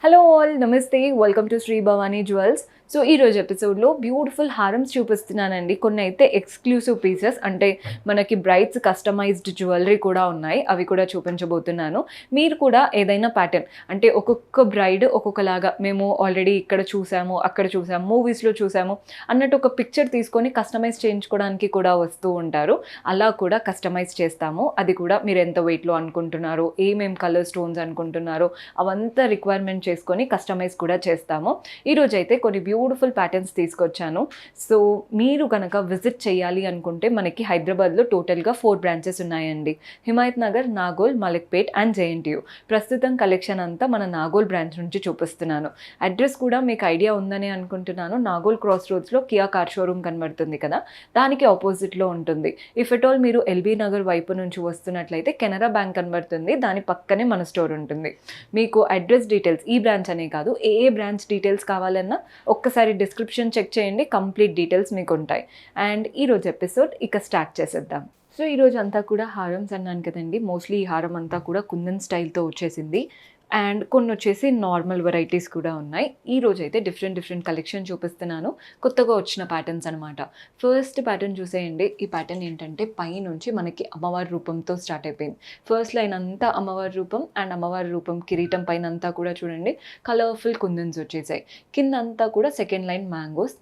Hello all నమస్తే welcome to Shri Bhavani jewels. So ఈరోజు ఎపిసోడ్లో బ్యూటిఫుల్ హారమ్స్ చూపిస్తున్నానండి. కొన్ని అయితే ఎక్స్క్లూసివ్ పీసెస్ అంటే మనకి బ్రైడ్స్ కస్టమైజ్డ్ జ్యువెలరీ కూడా ఉన్నాయి, అవి కూడా చూపించబోతున్నాను. మీరు కూడా ఏదైనా ప్యాటర్న్ అంటే ఒక్కొక్క బ్రైడ్ ఒక్కొక్కలాగా మేము ఆల్రెడీ ఇక్కడ చూసాము, అక్కడ చూసాము, మూవీస్లో చూసాము అన్నట్టు ఒక పిక్చర్ తీసుకొని కస్టమైజ్ చేయించుకోవడానికి కూడా వస్తూ ఉంటారు. అలా కూడా కస్టమైజ్ చేస్తాము. అది కూడా మీరు ఎంత వెయిట్లో అనుకుంటున్నారో, ఏమేం కలర్ స్టోన్స్ అనుకుంటున్నారో అవంతా రిక్వైర్మెంట్ చేసుకొని కస్టమైజ్ కూడా చేస్తాము. ఈరోజు అయితే కొన్ని బ్యూటిఫుల్ ప్యాటర్న్స్ తీసుకొచ్చాను. సో మీరు కనుక విజిట్ చేయాలి అనుకుంటే మనకి హైదరాబాద్లో టోటల్గా 4 బ్రాంచెస్ ఉన్నాయండి. Himayat Nagar, Nagole, Malakpet and JNTU. ప్రస్తుతం కలెక్షన్ అంతా మన నాగోల్ బ్రాంచ్ నుంచి చూపిస్తున్నాను. అడ్రస్ కూడా మీకు ఐడియా ఉందని అనుకుంటున్నాను. నాగోల్ క్రాస్ రోడ్స్లో కియా కార్ షోరూమ్ కనబడుతుంది కదా, దానికి ఆపోజిట్లో ఉంటుంది. ఇఫ్ ఎట్ ఆల్ మీరు ఎల్బీ నగర్ వైపు నుంచి వస్తున్నట్లయితే కెనరా బ్యాంక్ కనబడుతుంది, దాని పక్కనే మన స్టోర్ ఉంటుంది. మీకు అడ్రస్ డీటెయిల్స్ ఈ బ్రాంచ్ అనే కాదు, ఏ బ్రాంచ్ డీటెయిల్స్ కావాలన్నా ఒక్కసారి డిస్క్రిప్షన్ చెక్ చేయండి, కంప్లీట్ డీటెయిల్స్ మీకు ఉంటాయి. అండ్ ఈరోజు ఎపిసోడ్ ఇక స్టార్ట్ చేసేద్దాం. సో ఈరోజు అంతా కూడా హారమ్స్ అన్నాను కదండి, మోస్ట్లీ ఈ హారం అంతా కూడా కుందన్ స్టైల్తో వచ్చేసింది. అండ్ కొన్ని వచ్చేసి నార్మల్ వెరైటీస్ కూడా ఉన్నాయి. ఈ రోజు అయితే డిఫరెంట్ కలెక్షన్ చూపిస్తున్నాను, కొత్తగా వచ్చిన ప్యాటర్న్స్ అనమాట. ఫస్ట్ ప్యాటర్న్ చూసేయండి. ఈ ప్యాటర్న్ ఏంటంటే పైనుంచి మనకి అమ్మవారి రూపంతో స్టార్ట్ అయిపోయింది. ఫస్ట్ లైన్ అంతా అమ్మవారి రూపం అండ్ అమ్మవారి రూపం కిరీటం పైన అంతా కూడా చూడండి కలర్ఫుల్ కుందన్స్ వచ్చేసాయి. కింద అంతా కూడా సెకండ్ లైన్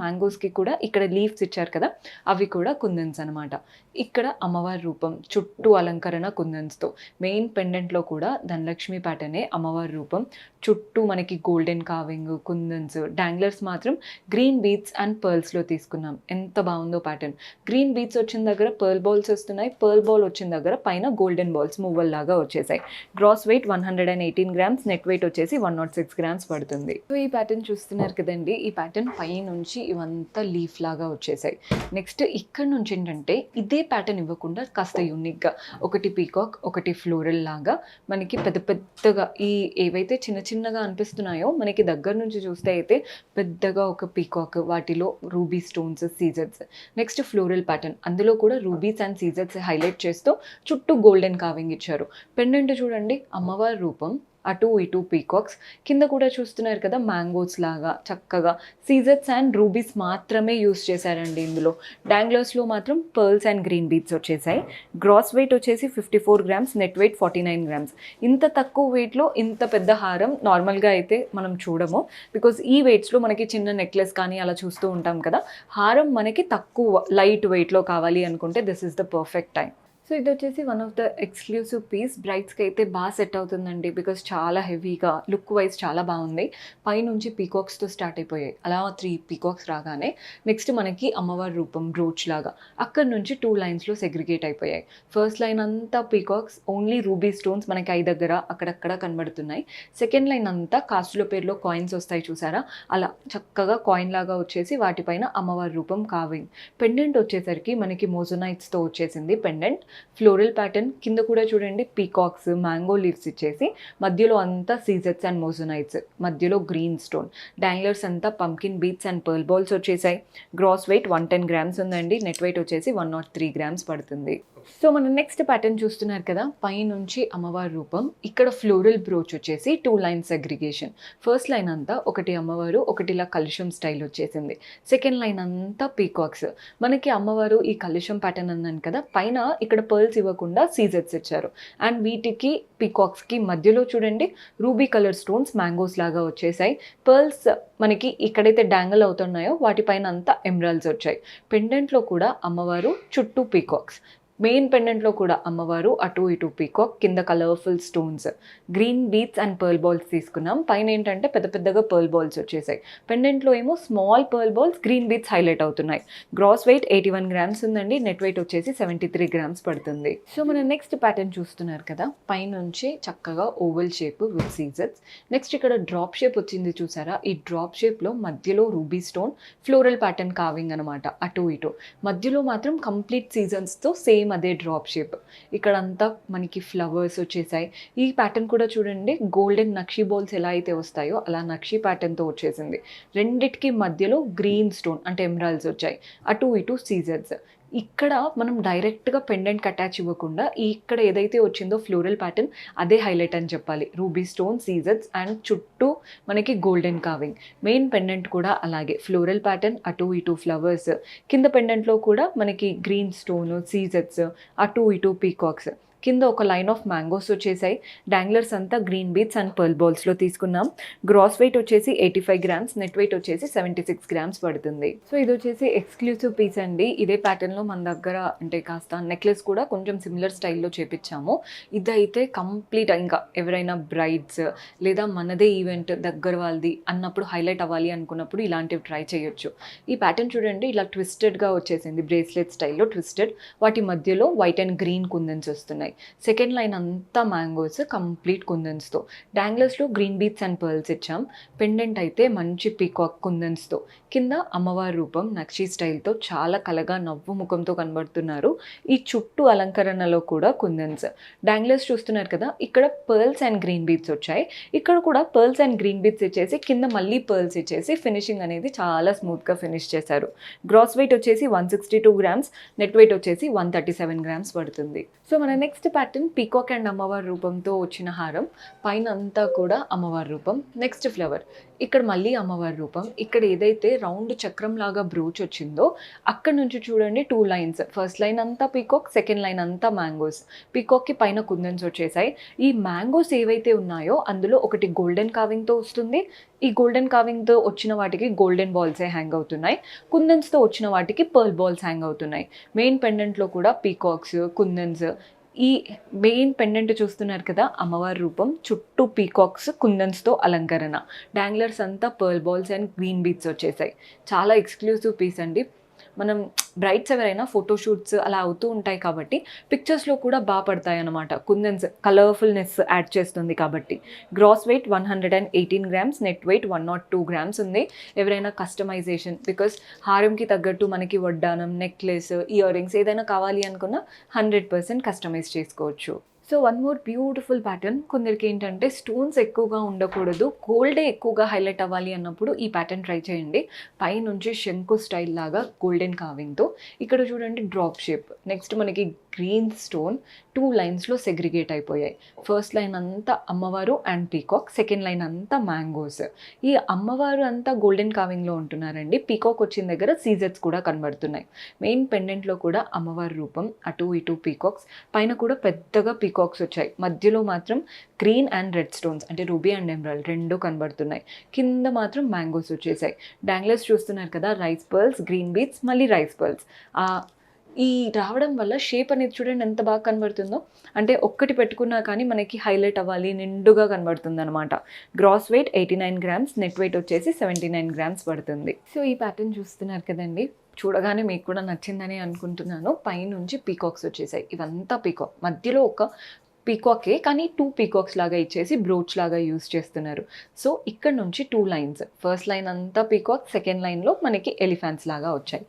మ్యాంగోస్కి కూడా ఇక్కడ లీవ్స్ ఇచ్చారు కదా, అవి కూడా కుందన్స్ అనమాట. ఇక్కడ అమ్మవారి రూపం చుట్టూ అలంకరణ కుందన్స్తో. మెయిన్ పెండెంట్లో కూడా ధనలక్ష్మి ప్యాటర్నే అమ్మవారి రూపం. చుట్టూ మనకి గోల్డెన్ కావింగ్, కుందన్స్, డాంగ్లర్స్ మాత్రం గ్రీన్ బీడ్స్ అండ్ పర్ల్స్లో తీసుకున్నాం. ఎంత బాగుందో ప్యాటర్న్. గ్రీన్ బీడ్స్ వచ్చిన దగ్గర పర్ల్ బాల్స్ వస్తున్నాయి, పర్ల్ బాల్ వచ్చిన దగ్గర పైన గోల్డెన్ బాల్స్ మువ్వల్ లాగా వచ్చేసాయి. Gross weight 118 grams, net weight వచ్చేసి 106 గ్రామ్స్ పడుతుంది. సో ఈ ప్యాటర్న్ చూస్తున్నారు కదండి, ఈ ప్యాటర్న్ పై నుంచి ఇవంతా లీఫ్ లాగా వచ్చేసాయి. నెక్స్ట్ ఇక్కడ నుంచి ఏంటంటే ఇదే ప్యాటర్న్ ఇవ్వకుండా కాస్త యూనిక్గా ఒకటి పీకాక్, ఒకటి ఫ్లోరల్ లాగా మనకి పెద్దగా ఈ ఏవైతే చిన్నగా అనిపిస్తున్నాయో మనకి దగ్గర నుంచి చూస్తే అయితే పెద్దగా ఒక పీకాక్, వాటిలో రూబీ స్టోన్స్, సీజర్స్. నెక్స్ట్ ఫ్లోరల్ ప్యాటర్న్, అందులో కూడా రూబీస్ అండ్ సీజర్స్ హైలైట్ చేస్తూ చుట్టూ గోల్డెన్ కావింగ్ ఇచ్చారు. పెండెంట్ చూడండి అమ్మవారి రూపం, అటు ఇటు పీకాక్స్, కింద కూడా చూస్తున్నారు కదా మ్యాంగోస్ లాగా చక్కగా సీజర్స్ అండ్ రూబీస్ మాత్రమే యూస్ చేశారండి. ఇందులో డాంగ్లర్స్లో మాత్రం పర్ల్స్ అండ్ గ్రీన్ బీడ్స్ వచ్చేసాయి. గ్రాస్ వెయిట్ వచ్చేసి 54 గ్రామ్స్, నెట్ వెయిట్ 49 గ్రామ్స్. ఇంత తక్కువ వెయిట్లో ఇంత పెద్ద హారం నార్మల్గా అయితే మనం చూడము, బికాజ్ ఈ వెయిట్స్లో మనకి చిన్న నెక్లెస్ కానీ అలా చూస్తూ ఉంటాం కదా. హారం మనకి తక్కువ లైట్ వెయిట్లో కావాలి అనుకుంటే this is the perfect time. So ఇది వచ్చేసి one of the exclusive piece. బ్రైడ్స్కి అయితే బాగా సెట్ అవుతుందండి, బికాస్ చాలా హెవీగా లుక్ వైజ్ చాలా బాగుంది. పైనుంచి పీకాక్స్తో స్టార్ట్ అయిపోయాయి. అలా 3 పీకాక్స్ రాగానే నెక్స్ట్ మనకి అమ్మవారి రూపం బ్రోచ్ లాగా అక్కడ నుంచి 2 లైన్స్లో సెగ్రిగేట్ అయిపోయాయి. ఫస్ట్ లైన్ అంతా పీకాక్స్, ఓన్లీ రూబీ స్టోన్స్ మనకి ఐ దగ్గర అక్కడక్కడ కనబడుతున్నాయి. సెకండ్ లైన్ అంతా కాస్టుల పేరులో కాయిన్స్ వస్తాయి చూసారా, అలా చక్కగా కాయిన్ లాగా వచ్చేసి వాటిపైన అమ్మవారి రూపం కావింగ్. పెండెంట్ వచ్చేసరికి మనకి మోజోనైట్స్తో వచ్చేసింది పెండెంట్. ఫ్లోరల్ ప్యాటర్న్ కింద కూడా చూడండి పీకాక్స్, మ్యాంగో లీవ్స్ ఇచ్చేసి మధ్యలో అంతా సీజర్స్ అండ్ మోజోనైట్స్, మధ్యలో గ్రీన్ స్టోన్. డాంగ్లర్స్ అంతా pumpkin beats and pearl balls వచ్చేసాయి. గ్రాస్ వెయిట్ 110 గ్రామ్స్ ఉందండి, నెట్ వెయిట్ వచ్చేసి 103 గ్రామ్స్ పడుతుంది. సో మనం నెక్స్ట్ ప్యాటర్న్ చూస్తున్నారు కదా, పైనుంచి అమ్మవారి రూపం, ఇక్కడ ఫ్లోరల్ బ్రోచ్ వచ్చేసి 2 లైన్ సెగ్రిగేషన్. ఫస్ట్ లైన్ అంతా ఒకటి అమ్మవారు, ఒకటిలా కలుషం స్టైల్ వచ్చేసింది. సెకండ్ లైన్ అంతా పీకాక్స్. మనకి అమ్మవారు ఈ కలుషం ప్యాటర్న్ అన్నాను కదా, పైన ఇక్కడ పర్ల్స్ ఇవ్వకుండా సీజర్స్ ఇచ్చారు. అండ్ వీటికి పీకాక్స్కి మధ్యలో చూడండి రూబీ కలర్ స్టోన్స్ మ్యాంగోస్ లాగా వచ్చేసాయి. పర్ల్స్ మనకి ఇక్కడైతే డాంగిల్ అవుతున్నాయో వాటిపైన అంతా ఎమరాల్డ్స్ వచ్చాయి. పెండెంట్లో కూడా అమ్మవారు, చుట్టూ పీకాక్స్. మెయిన్ పెండెంట్లో కూడా అమ్మవారు, అటు ఇటు పీకాక్, కింద colourful stones, green beads and pearl balls తీసుకున్నాం. పైన ఏంటంటే పెద్దగా పర్ల్ బాల్స్ వచ్చేసాయి. పెండెంట్లో ఏమో small pearl balls, green beads highlight అవుతున్నాయి. గ్రాస్ వెయిట్ 81 గ్రామ్స్ ఉందండి, నెట్ వెయిట్ వచ్చేసి 73 గ్రామ్స్ పడుతుంది. సో మన నెక్స్ట్ ప్యాటర్న్ చూస్తున్నారు కదా, పైనుంచి చక్కగా ఓవల్ షేప్ విత్ సీజర్స్. నెక్స్ట్ ఇక్కడ డ్రాప్ షేప్ వచ్చింది చూసారా, ఈ డ్రాప్ షేప్లో మధ్యలో ruby stone, floral pattern carving అనమాట. అటు ఇటు మధ్యలో మాత్రం కంప్లీట్ సీజన్స్తో సేమ్ అదే డ్రాప్ షేప్. ఇక్కడంతా మనకి ఫ్లవర్స్ వచ్చేసాయి. ఈ ప్యాటర్న్ కూడా చూడండి గోల్డెన్ నక్షి బాల్స్ ఎలా అయితే వస్తాయో అలా నక్షి ప్యాటర్న్తో వచ్చేసింది. రెండిటికి మధ్యలో గ్రీన్ స్టోన్ అంటే ఎమరాల్డ్స్ వచ్చాయి. అటు ఇటు సీజర్స్. ఇక్కడ మనం డైరెక్ట్‌గా పెండెంట్‌కి అటాచ్ ఇవ్వకుండా, ఇక్కడ ఏదైతే వచ్చిందో ఫ్లోరల్ ప్యాటర్న్ అదే హైలైట్ అని చెప్పాలి. రూబీ స్టోన్, సీజెడ్స్ అండ్ చుట్టూ మనకి గోల్డెన్ కార్వింగ్. మెయిన్ పెండెంట్ కూడా అలాగే ఫ్లోరల్ ప్యాటర్న్, అటు ఇటు ఫ్లవర్స్. కింద పెండెంట్‌లో కూడా మనకి గ్రీన్ స్టోన్, సీజెడ్స్, అటు ఇటు పీకాక్స్. కింద ఒక లైన్ ఆఫ్ మ్యాంగోస్ వచ్చేసాయి. డాంగ్లర్స్ అంతా గ్రీన్ బీట్స్ అండ్ పర్ల్ బాల్స్లో తీసుకున్నాం. గ్రాస్ వెయిట్ వచ్చేసి 85 గ్రామ్స్, నెట్ వెయిట్ వచ్చేసి 76 గ్రామ్స్ పడుతుంది. సో ఇది వచ్చేసి ఎక్స్క్లూసివ్ పీస్ అండి. ఇదే ప్యాటర్న్లో మన దగ్గర అంటే కాస్త నెక్లెస్ కూడా కొంచెం సిమిలర్ స్టైల్లో చేపించాము. ఇదైతే కంప్లీట్ ఇంకా ఎవరైనా బ్రైడ్స్ లేదా మనదే ఈవెంట్ దగ్గర వాళ్ళది అన్నప్పుడు హైలైట్ అవ్వాలి అనుకున్నప్పుడు ఇలాంటివి ట్రై చేయొచ్చు. ఈ ప్యాటర్న్ చూడండి, ఇలా ట్విస్టెడ్గా వచ్చేసింది, బ్రేస్లెట్ స్టైల్లో ట్విస్టెడ్. వాటి మధ్యలో వైట్ అండ్ గ్రీన్ కుందన్స్ వస్తున్నాయి. సెకండ్ లైన్ అంతా మ్యాంగోస్ కంప్లీట్ కుందన్స్తో. డాంగ్లర్స్లో గ్రీన్ బీట్స్ అండ్ పర్ల్స్ ఇచ్చాం. పెండెంట్ అయితే మంచి పీకాక్ కుందన్స్తో. కింద అమ్మవారి రూపం నక్షి స్టైల్తో చాలా కలగా నవ్వు ముఖంతో కనబడుతున్నారు. ఈ చుట్టూ అలంకరణలో కూడా కుందన్స్. డాంగ్లర్స్ చూస్తున్నారు కదా, ఇక్కడ పర్ల్స్ అండ్ గ్రీన్ బీట్స్ వచ్చాయి. ఇక్కడ కూడా పర్ల్స్ అండ్ గ్రీన్ బీట్స్ ఇచ్చేసి కింద మళ్ళీ పర్ల్స్ ఇచ్చేసి ఫినిషింగ్ అనేది చాలా స్మూత్గా ఫినిష్ చేశారు. గ్రాస్ వెయిట్ వచ్చేసి 162 గ్రామ్స్, నెట్ వెయిట్ వచ్చేసి 137 గ్రామ్స్ పడుతుంది. సో మన నెక్స్ట్ ప్యాటర్న్ పీకాక్ అండ్ అమ్మవారి రూపంతో వచ్చిన హారం. పైన అంతా కూడా అమ్మవారి రూపం. నెక్స్ట్ ఫ్లవర్, ఇక్కడ మళ్ళీ అమ్మవారి రూపం. ఇక్కడ ఏదైతే రౌండ్ చక్రం లాగా బ్రూచ్ వచ్చిందో అక్కడ నుంచి చూడండి 2 లైన్స్. ఫస్ట్ లైన్ అంతా పీకాక్, సెకండ్ లైన్ అంతా మ్యాంగోస్. పీకాక్కి పైన కుందన్స్ వచ్చేసాయి. ఈ మ్యాంగోస్ ఏవైతే ఉన్నాయో అందులో ఒకటి గోల్డెన్ కార్వింగ్తో వస్తుంది. ఈ గోల్డెన్ కార్వింగ్తో వచ్చిన వాటికి గోల్డెన్ బాల్సే హ్యాంగ్ అవుతున్నాయి. కుందన్స్తో వచ్చిన వాటికి పర్ల్ బాల్స్ హ్యాంగ్ అవుతున్నాయి. మెయిన్ పెండెంట్లో కూడా పీకాక్స్, కుందన్స్. ఈ మెయిన్ పెండెంట్ చూస్తున్నారు కదా, అమ్మవారి రూపం చుట్టూ పీకాక్స్, కుందన్స్తో అలంకరణ. డాంగ్లర్స్ అంతా pearl balls and green beats వచ్చేసాయి. చాలా ఎక్స్క్లూసివ్ పీస్ అండి. మనం బ్రైడ్స్ ఎవరైనా ఫోటోషూట్స్ అలా అవుతూ ఉంటాయి కాబట్టి పిక్చర్స్లో కూడా బాగా పడతాయి అన్నమాట. కుందన్స్ కలర్ఫుల్నెస్ యాడ్ చేస్తుంది కాబట్టి. Gross weight 118 grams, net weight 102 grams ఉంది. ఎవరైనా కస్టమైజేషన్, బికాస్ హారంకి తగ్గట్టు మనకి వడ్డానం, నెక్లెస్, ఇయర్ రింగ్స్ ఏదైనా కావాలి అనుకున్నా 100% కస్టమైజ్ చేసుకోవచ్చు. So one more beautiful pattern. కొందరికి ఏంటంటే స్టోన్స్ ఎక్కువగా ఉండకూడదు, గోల్డే ఎక్కువగా హైలైట్ అవ్వాలి అన్నప్పుడు ఈ ప్యాటర్న్ ట్రై చేయండి. పైనుంచి శంకు స్టైల్ లాగా గోల్డెన్ కార్వింగ్తో. ఇక్కడ చూడండి డ్రాప్ షేప్. నెక్స్ట్ మనకి గ్రీన్ స్టోన్ 2 లైన్స్లో సెగ్రిగేట్ అయిపోయాయి. ఫస్ట్ లైన్ అంతా అమ్మవారు అండ్ పీకాక్, సెకండ్ లైన్ అంతా మ్యాంగోస్. ఈ అమ్మవారు అంతా గోల్డెన్ కార్వింగ్లో ఉంటున్నారండి. పీకాక్ వచ్చిన దగ్గర సీజెట్స్ కూడా కనబడుతున్నాయి. మెయిన్ పెండెంట్లో కూడా అమ్మవారి రూపం, అటు ఇటు పీకాక్స్. పైన కూడా పెద్దగా పీకాక్స్ వచ్చాయి. మధ్యలో మాత్రం గ్రీన్ అండ్ రెడ్ స్టోన్స్ అంటే రూబీ అండ్ ఎమరాల్డ్ రెండు కనబడుతున్నాయి. కింద మాత్రం మ్యాంగోస్ వచ్చేసాయి. డాంగ్లర్స్ చూస్తున్నారు కదా, రైస్ పర్ల్స్, గ్రీన్ బీట్స్, మళ్ళీ రైస్ పర్ల్స్. ఈ రావడం వల్ల షేప్ అనేది చూడండి ఎంత బాగా కనబడుతుందో. అంటే ఒక్కటి పెట్టుకున్నా కానీ మనకి హైలైట్ అవ్వాలి, నిండుగా కనబడుతుంది అనమాట. Gross weight 89 grams, net weight వచ్చేసి 79 గ్రామ్స్ పడుతుంది. సో ఈ ప్యాటర్న్ చూస్తున్నారు కదండి, చూడగానే మీకు కూడా నచ్చిందని అనుకుంటున్నాను. పైనుంచి పీకాక్స్ వచ్చేసాయి. ఇవంతా పీకాక్, మధ్యలో ఒక పీకాకే కానీ 2 పీకాక్స్ లాగా ఇచ్చేసి బ్రోచ్ లాగా యూస్ చేస్తున్నారు. సో ఇక్కడ నుంచి 2 లైన్స్. ఫస్ట్ లైన్ అంతా పీకాక్, సెకండ్ లైన్లో మనకి ఎలిఫెంట్స్ లాగా వచ్చాయి.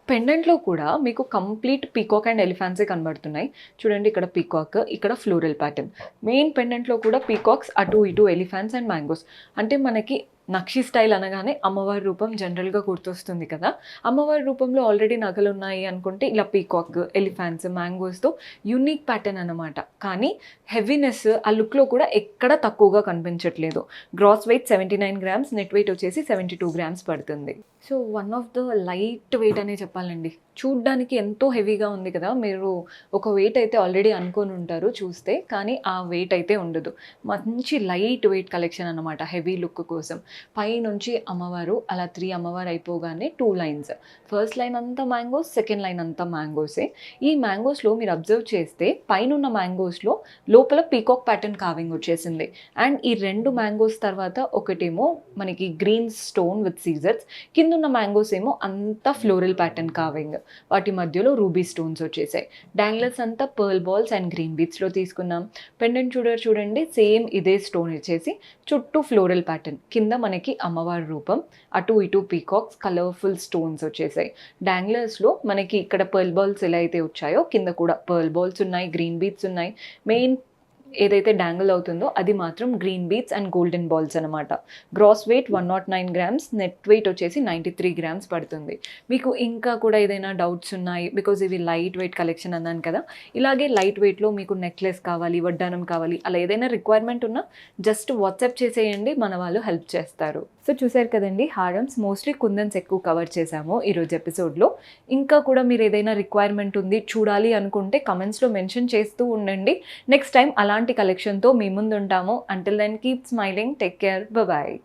పెండెంట్లో కూడా మీకు కంప్లీట్ పీకాక్ అండ్ ఎలిఫెంట్సే కనబడుతున్నాయి. చూడండి, ఇక్కడ పీకాక్, ఇక్కడ ఫ్లోరల్ ప్యాటర్న్. మెయిన్ పెండెంట్లో కూడా పీకాక్స్, అటు ఇటు ఎలిఫెంట్స్ అండ్ మ్యాంగోస్. అంటే మనకి నక్షి స్టైల్ అనగానే అమ్మవారి రూపం జనరల్గా గుర్తొస్తుంది కదా. అమ్మవారి రూపంలో ఆల్రెడీ నగలు ఉన్నాయి అనుకుంటే ఇలా పీకాక్, ఎలిఫెంట్స్, మ్యాంగోస్తో యూనిక్ ప్యాటర్న్ అనమాట. కానీ హెవీనెస్ ఆ లుక్లో కూడా ఎక్కడ తక్కువగా కనిపించట్లేదు. Gross weight 79 grams, net weight వచ్చేసి 72 గ్రామ్స్ పడుతుంది. So one of the light weight అనే చెప్పాలండి. చూడ్డానికి ఎంతో హెవీగా ఉంది కదా, మీరు ఒక వెయిట్ అయితే ఆల్రెడీ అనుకొని ఉంటారు చూస్తే, కానీ ఆ వెయిట్ అయితే ఉండదు. మంచి లైట్ వెయిట్ కలెక్షన్ అనమాట హెవీ లుక్ కోసం. పైనుంచి అమ్మవారు అలా 3 అమ్మవారు అయిపోగానే 2 లైన్స్. ఫస్ట్ లైన్ అంతా మ్యాంగోస్, సెకండ్ లైన్ అంతా మ్యాంగోసే. ఈ మ్యాంగోస్లో మీరు అబ్జర్వ్ చేస్తే పైన ఉన్న మ్యాంగోస్లో లోపల పీకాక్ ప్యాటర్న్ కార్వింగ్ వచ్చేసింది. అండ్ ఈ 2 మ్యాంగోస్ తర్వాత ఒకటేమో మనకి గ్రీన్ స్టోన్ విత్ సీజర్స్, కింద ఉన్న మ్యాంగోస్ ఏమో అంతా ఫ్లోరల్ ప్యాటర్న్ కార్వింగ్. వాటి మధ్యలో రూబీ స్టోన్స్ వచ్చేసాయి. డాంగ్లర్స్ అంతా పర్ల్ బాల్స్ అండ్ గ్రీన్ బీట్స్లో తీసుకున్నాం. పెండెంట్ చూడండి, సేమ్ ఇదే స్టోన్ ఇచ్చేసి చుట్టూ ఫ్లోరల్ ప్యాటర్న్. కింద మనకి అమ్మవారి రూపం, అటు ఇటు పీకాక్స్, కలర్ఫుల్ స్టోన్స్ వచ్చేసాయి. డాంగ్లర్స్లో మనకి ఇక్కడ పర్ల్ బాల్స్ ఎలా అయితే వచ్చాయో కింద కూడా పర్ల్ బాల్స్ ఉన్నాయి, గ్రీన్ బీట్స్ ఉన్నాయి. మెయిన్ ఏదైతే డాంగిల్ అవుతుందో అది మాత్రం green beads and golden balls అనమాట. Gross weight 109 grams, net weight వచ్చేసి 93 గ్రామ్స్ పడుతుంది. మీకు ఇంకా కూడా ఏదైనా డౌట్స్ ఉన్నాయి, బికాజ్ ఇవి లైట్ వెయిట్ కలెక్షన్ అన్నాను కదా, ఇలాగే లైట్ వెయిట్‌లో మీకు నెక్లెస్ కావాలి, వడ్డానం కావాలి, అలా ఏదైనా రిక్వైర్మెంట్ ఉన్నా జస్ట్ వాట్సాప్ చేసేయండి, మన వాళ్ళు హెల్ప్ చేస్తారు. సో చూసారు కదండి, హారమ్స్ మోస్ట్లీ కుందన్స్ ఎక్కువ కవర్ చేశాము ఈరోజు ఎపిసోడ్లో. ఇంకా కూడా మీరు ఏదైనా రిక్వైర్మెంట్ ఉంది చూడాలి అనుకుంటే కమెంట్స్లో మెన్షన్ చేస్తూ ఉండండి. నెక్స్ట్ టైం అలాంటి కలెక్షన్తో మీ ముందు ఉంటాము. Until then keep smiling, take care, bye.